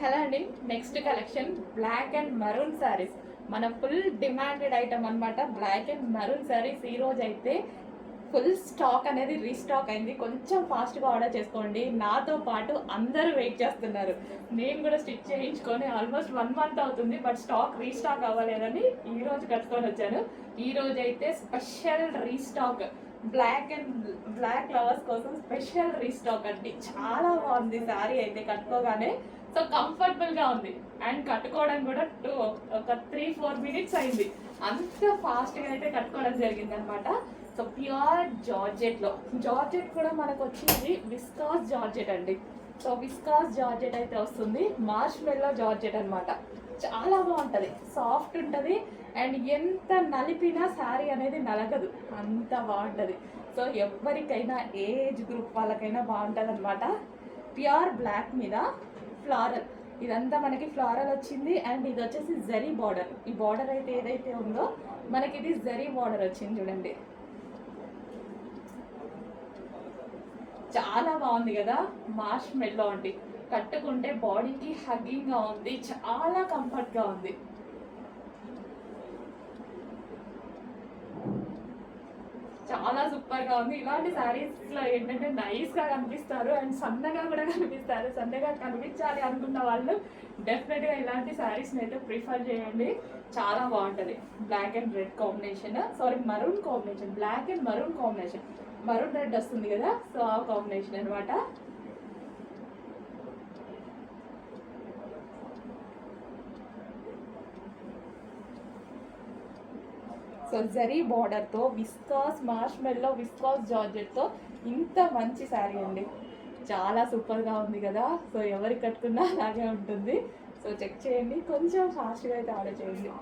Hello అండి. Next collection black and maroon saris. మన full demanded item అనమాట. బ్లాక్ అండ్ మరూన్ శారీస్ ఈ రోజు అయితే ఫుల్ స్టాక్ అనేది రీస్టాక్ అయింది. కొంచెం ఫాస్ట్గా ఆర్డర్ చేసుకోండి. నాతో పాటు అందరూ వెయిట్ చేస్తున్నారు. నేను కూడా స్టిచ్ చేయించుకొని ఆల్మోస్ట్ 1 మంత్ అవుతుంది. బట్ స్టాక్ రీస్టాక్ అవ్వలేదని ఈ రోజు కట్టుకొని వచ్చాను. ఈ రోజు అయితే స్పెషల్ రీస్టాక్ బ్లాక్ లవర్స్ కోసం స్పెషల్ రీస్టాక్ అండి. చాలా బాగుంది శారీ అయితే కట్టుకోగానే. సో కంఫర్టబుల్గా ఉంది అండ్ కట్టుకోవడం కూడా ఒక 3-4 మినిట్స్ అయింది. అంత ఫాస్ట్గా అయితే కట్టుకోవడం జరిగింది అనమాట. సో ప్యూర్ జార్జెట్ కూడా మనకు వచ్చేది విస్కాస్ జార్జెట్ అండి. సో విస్కాస్ జార్జెట్ అయితే వస్తుంది. మార్ష్మెల్లో జార్జెట్ అనమాట. చాలా బాగుంటుంది, సాఫ్ట్ ఉంటుంది అండ్ ఎంత నలిపినా శారీ అనేది నలగదు, అంత బాగుంటుంది. సో ఎవరికైనా ఏజ్ గ్రూప్ వాళ్ళకైనా బాగుంటుంది అనమాట. ప్యూర్ బ్లాక్ మీద ఫ్లారల్, ఇదంతా మనకి ఫ్లారల్ వచ్చింది అండ్ ఇది వచ్చేసి జరీ బార్డర్. ఈ బార్డర్ అయితే ఏదైతే ఉందో మనకి ఇది జరీ బార్డర్ వచ్చింది చూడండి. చాలా బాగుంది కదా. మార్ష్మెల్లో అండి, కట్టుకుంటే బాడీకి హగ్గింగ్గా ఉంది, చాలా కంఫర్ట్గా ఉంది. చాలా సూపర్గా ఉంది. ఇలాంటి శారీస్లో ఏంటంటే నైస్గా కనిపిస్తారు అండ్ సన్నగా కూడా కనిపిస్తారు. సన్నగా కనిపించాలి అనుకున్న వాళ్ళు డెఫినెట్గా ఇలాంటి శారీస్ని అయితే ప్రిఫర్ చేయండి. చాలా బాగుంటుంది. Black and red combination, maroon combination, black and maroon combination, maroon red వస్తుంది కదా. సో ఆ కాంబినేషన్ అనమాట. సో జరీ బార్డర్తో విస్కాస్ మార్ష్మెల్లో విస్కాస్ జార్జెట్తో ఇంత మంచి శారీ అండి. చాలా సూపర్గా ఉంది కదా. సో ఎవరికి కట్టుకున్నా అలాగే ఉంటుంది. సో చెక్ చేయండి, కొంచెం ఫాస్ట్గా అయితే ఆర్డర్ చేయండి.